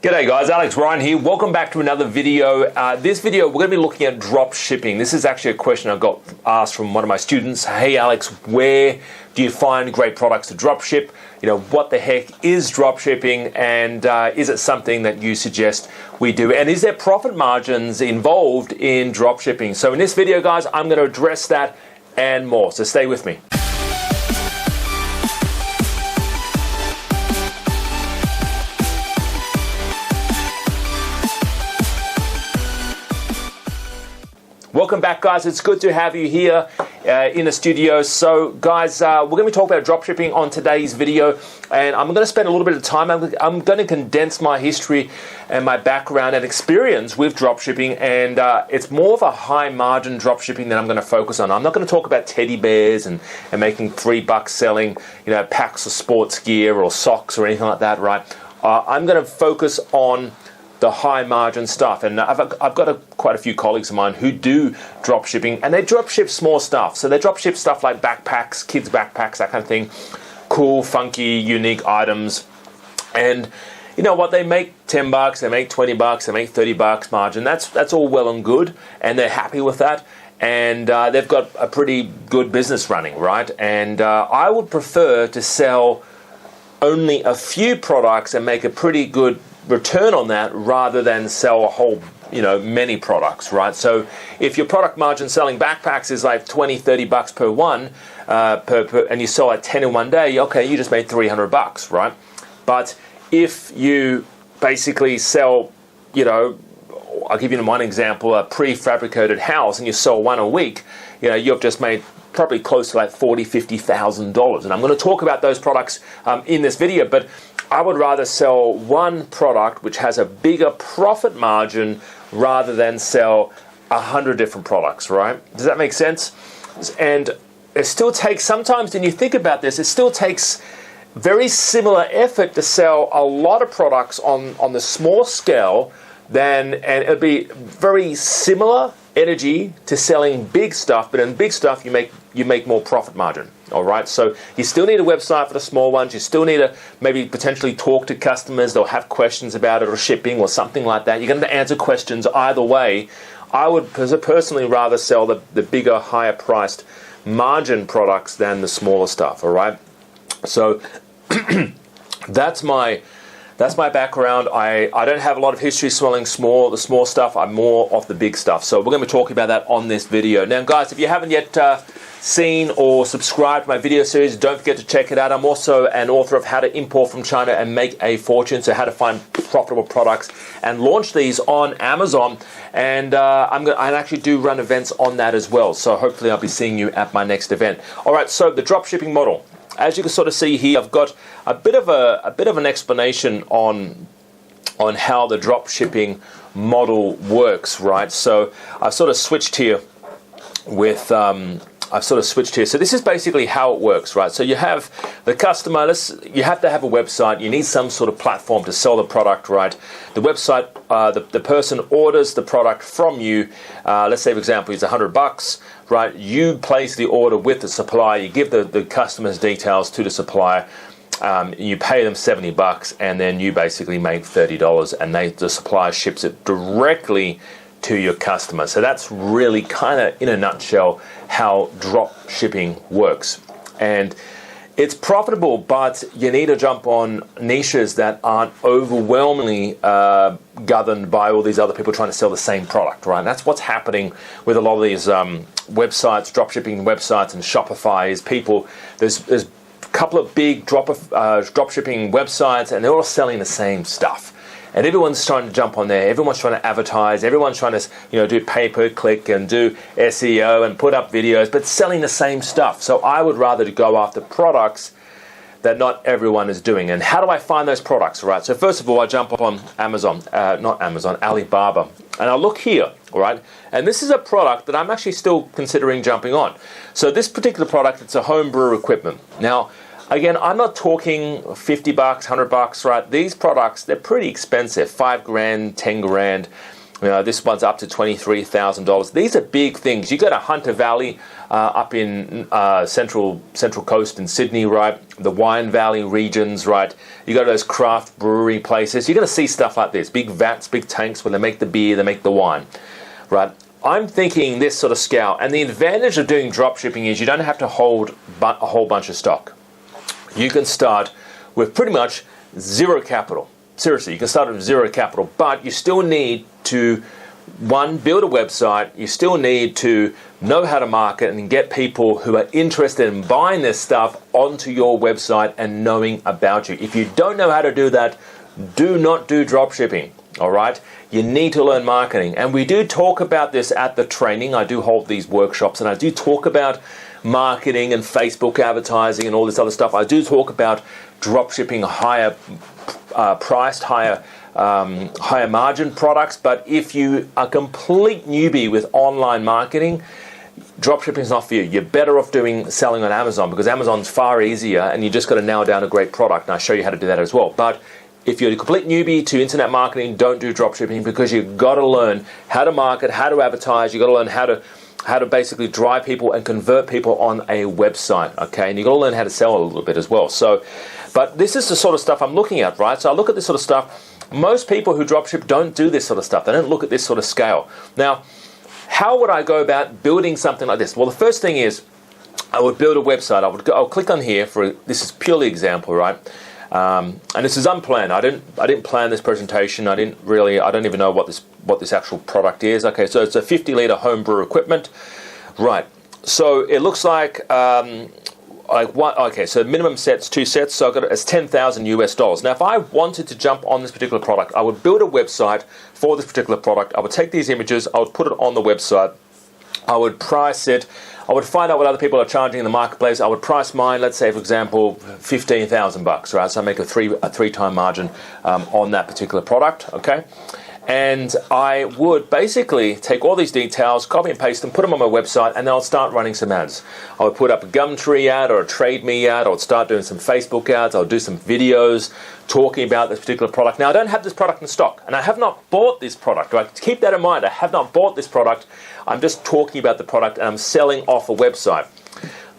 G'day guys, Alex Ryan here. Welcome back to another video. This video we're going to be looking at drop shipping. This is actually a question I got asked from one of my students. Hey Alex, where do you find great products to drop ship? You know, what the heck is drop shipping, and is it something that you suggest we do? And is there profit margins involved in drop shipping? So in this video guys, I'm going to address that and more. So stay with me. Welcome back guys, it's good to have you here in the studio. So guys, we're going to be talking about dropshipping on today's video, and I'm going to spend a little bit of time. I'm going to condense my history and my background and experience with dropshipping, and it's more of a high margin dropshipping that I'm going to focus on. I'm not going to talk about teddy bears and making $3 selling, you know, packs of sports gear or socks or anything like that, right? I'm going to focus on the high margin stuff, and I've got quite a few colleagues of mine who do drop shipping, and they drop ship small stuff. So they drop ship stuff like backpacks, kids backpacks, that kind of thing, cool, funky, unique items. And you know what, they make $10, they make $20, they make $30 margin. That's all well and good, and they're happy with that, and they've got a pretty good business running, right? And I would prefer to sell only a few products and make a pretty good return on that rather than sell a whole, many products, right? So if your product margin selling backpacks is like $20-30 per one, and you sell like 10 in one day, okay, you just made $300, right? But if you basically sell, I'll give you one example, a prefabricated house, and you sell one a week, you've just made probably close to like $40,000-50,000. And I'm going to talk about those products in this video, but I would rather sell one product which has a bigger profit margin rather than sell 100 different products, right? Does that make sense? And it still takes, sometimes when you think about this, it still takes very similar effort to sell a lot of products on the small scale and it'd be very similar energy to selling big stuff, but in big stuff you make more profit margin. All right, so you still need a website for the small ones. You still need to maybe potentially talk to customers. They'll have questions about it or shipping or something like that. You're going to answer questions either way. I would personally rather sell the bigger, higher priced margin products than the smaller stuff. All right, so that's my background. I don't have a lot of history selling the small stuff. I'm more of the big stuff. So we're going to be talking about that on this video. Now guys, if you haven't yet seen or subscribed to my video series, don't forget to check it out. I'm also an author of How to Import from China and Make a Fortune, so how to find profitable products and launch these on Amazon. And I actually do run events on that as well. So hopefully I'll be seeing you at my next event. All right, so the drop shipping model. As you can sort of see here, I've got a bit of an explanation on how the drop shipping model works, right? So I've sort of switched here with So this is basically how it works, right? So you have the customer, you have to have a website, you need some sort of platform to sell the product, right? The website, the person orders the product from you, let's say for example it's $100, right? You place the order with the supplier, you give the customer's details to the supplier, you pay them $70, and then you basically make $30, and the supplier ships it directly to your customer. So that's really kind of in a nutshell how drop shipping works. And it's profitable, but you need to jump on niches that aren't overwhelmingly governed by all these other people trying to sell the same product, right? And that's what's happening with a lot of these websites, drop shipping websites and Shopify is there's a couple of big drop shipping websites, and they're all selling the same stuff. And everyone's trying to jump on there. Everyone's trying to advertise. Everyone's trying to, do pay-per-click and do SEO and put up videos, but selling the same stuff. So I would rather go after products that not everyone is doing. And how do I find those products, right? So first of all, I jump up on Alibaba, and I'll look here, all right? And this is a product that I'm actually still considering jumping on. So this particular product, it's a home brew equipment. Now, again, I'm not talking $50, $100, right? These products, they're pretty expensive, $5 grand, $10 grand. This one's up to $23,000. These are big things. You go to Hunter Valley up in Central Coast in Sydney, right? The Wine Valley regions, right? You go to those craft brewery places. You're going to see stuff like this. Big vats, big tanks where they make the beer, they make the wine, right? I'm thinking this sort of scale. And the advantage of doing drop shipping is you don't have to hold a whole bunch of stock. You can start with pretty much zero capital. Seriously, you can start with zero capital, but you still need to, one, build a website. You still need to know how to market and get people who are interested in buying this stuff onto your website and knowing about you. If you don't know how to do that, do not do drop shipping, all right? You need to learn marketing. And we do talk about this at the training. I do hold these workshops, and I do talk about marketing and Facebook advertising and all this other stuff. I do talk about drop shipping higher priced, higher margin products. But if you are a complete newbie with online marketing, dropshipping is not for you. You're better off selling on Amazon, because Amazon's far easier and you just got to nail down a great product. And I'll show you how to do that as well. But if you're a complete newbie to internet marketing, don't do dropshipping, because you've got to learn how to market, how to advertise. You've got to learn how to basically drive people and convert people on a website, okay? And you've got to learn how to sell a little bit as well. So, but this is the sort of stuff I'm looking at, right? So I look at this sort of stuff. Most people who dropship don't do this sort of stuff. They don't look at this sort of scale. Now, how would I go about building something like this? Well, the first thing is I would build a website. I'll click on here this is purely example, right? And this is unplanned. I didn't plan this presentation. I don't even know what this actual product is. Okay, so it's a 50-liter homebrew equipment, right? So it looks like one. Okay, so minimum sets, 2 sets. So I've got it's $10,000 Now, if I wanted to jump on this particular product, I would build a website for this particular product. I would take these images. I would put it on the website. I would price it. I would find out what other people are charging in the marketplace. I would price mine, let's say, for example, $15,000, right? So I make a three-time margin on that particular product, okay? And I would basically take all these details, copy and paste them, put them on my website, and then I'll start running some ads. I would put up a Gumtree ad or a Trade Me ad. I would start doing some Facebook ads. I'll do some videos talking about this particular product. Now, I don't have this product in stock, and I have not bought this product, right? Keep that in mind. I have not bought this product. I'm just talking about the product, and I'm selling off a website.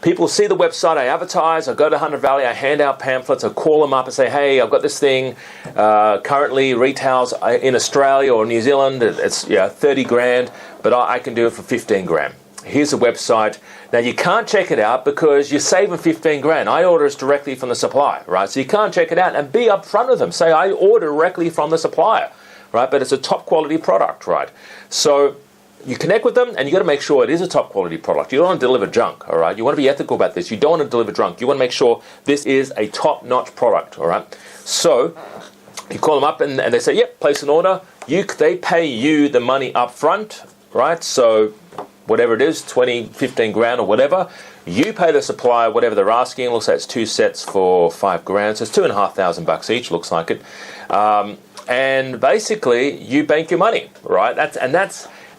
People see the website, I advertise, I go to Hunter Valley, I hand out pamphlets, I call them up and say, hey, I've got this thing, currently retails in Australia or New Zealand, it's 30 grand, but I can do it for 15 grand. Here's the website. Now, you can't check it out because you're saving 15 grand. I order it directly from the supplier, right? So you can't check it out, and be upfront with them. Say, I order directly from the supplier, right? But it's a top quality product, right? So you connect with them, and you got to make sure it is a top quality product. You don't want to deliver junk, all right? You want to be ethical about this. You don't want to deliver junk. You want to make sure this is a top-notch product, all right? So you call them up, and they say, yep, place an order. They pay you the money up front, right? So whatever it is, 20, 15 grand or whatever, you pay the supplier whatever they're asking. It looks like it's 2 sets for 5 grand, so it's $2,500 each, looks like it. And basically, you bank your money, right?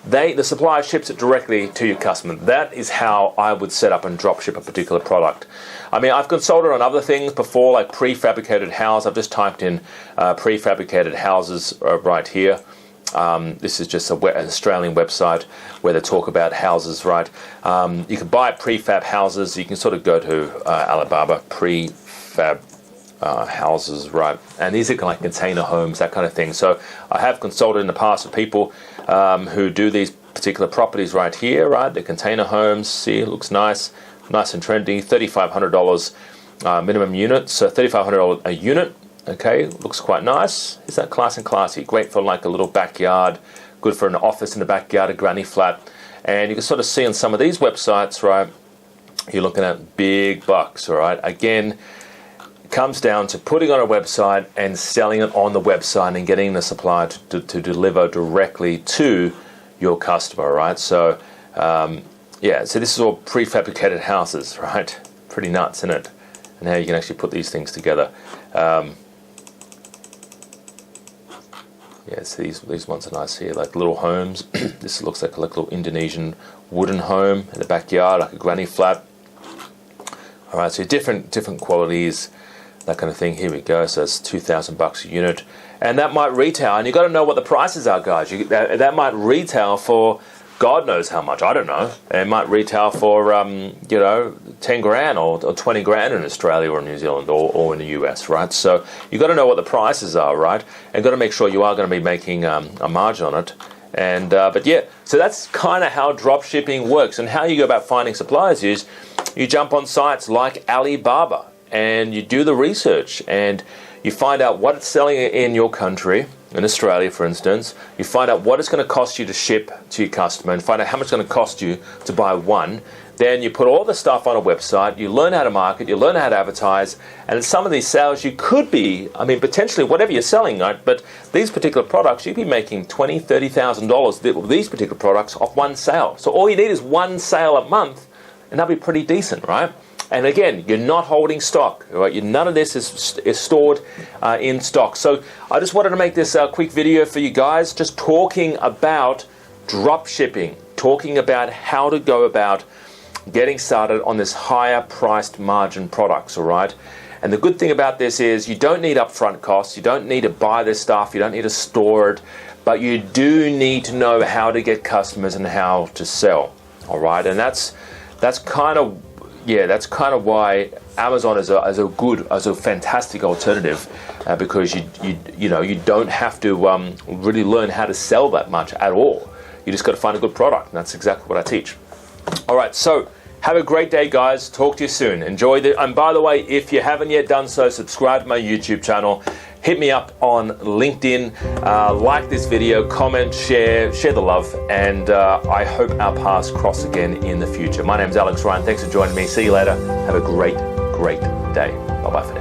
The supplier ships it directly to your customer. That is how I would set up and drop ship a particular product. I mean, I've consulted on other things before, like prefabricated house. I've just typed in prefabricated houses right here. This is just an Australian website where they talk about houses, right? You can buy prefab houses. You can sort of go to Alibaba, prefab houses, right? And these are kind of like container homes, that kind of thing. So I have consulted in the past with people who do these particular properties right here, right? The container homes, see, it looks nice and trendy. $3,500 minimum unit, so $3,500 a unit. Okay, looks quite nice. Is that class and classy? Great for like a little backyard, good for an office in the backyard, a granny flat. And you can sort of see on some of these websites, right, you're looking at big bucks, all right? Again, it comes down to putting on a website and selling it on the website and getting the supplier to deliver directly to your customer, right? So, so this is all prefabricated houses, right? Pretty nuts, isn't it? And how you can actually put these things together. So these ones are nice here, like little homes. This looks like a little Indonesian wooden home in the backyard, like a granny flat. All right, so different qualities. that kind of thing. Here we go. So it's $2,000 a unit, and that might retail. And you got to know what the prices are, guys. That might retail for God knows how much. I don't know. It might retail for 10 grand or 20 grand in Australia or New Zealand or in the US, right? So you got to know what the prices are, right? And got to make sure you are going to be making a margin on it. And but yeah, so that's kind of how drop shipping works. And how you go about finding suppliers is you jump on sites like Alibaba and you do the research and you find out what it's selling in your country, in Australia for instance. You find out what it's going to cost you to ship to your customer and find out how much it's going to cost you to buy one. Then you put all the stuff on a website, you learn how to market, you learn how to advertise, and in some of these sales you could be, potentially whatever you're selling, right? But these particular products, you'd be making $20,000, $30,000, these particular products off one sale. So all you need is one sale a month, and that'll be pretty decent, right? And again, you're not holding stock, right? None of this is stored in stock. So I just wanted to make this quick video for you guys, just talking about drop shipping, talking about how to go about getting started on this higher priced margin products, all right? And the good thing about this is you don't need upfront costs, you don't need to buy this stuff, you don't need to store it, but you do need to know how to get customers and how to sell, all right? And that's kind of why Amazon is a fantastic alternative because you don't have to really learn how to sell that much at all. You just got to find a good product, and that's exactly what I teach. All right, so have a great day, guys. Talk to you soon. Enjoy and by the way, if you haven't yet done so, subscribe to my YouTube channel. Hit me up on LinkedIn. Like this video, comment, share the love, and I hope our paths cross again in the future. My name's Alex Ryan. Thanks for joining me. See you later. Have a great day. Bye-bye for now.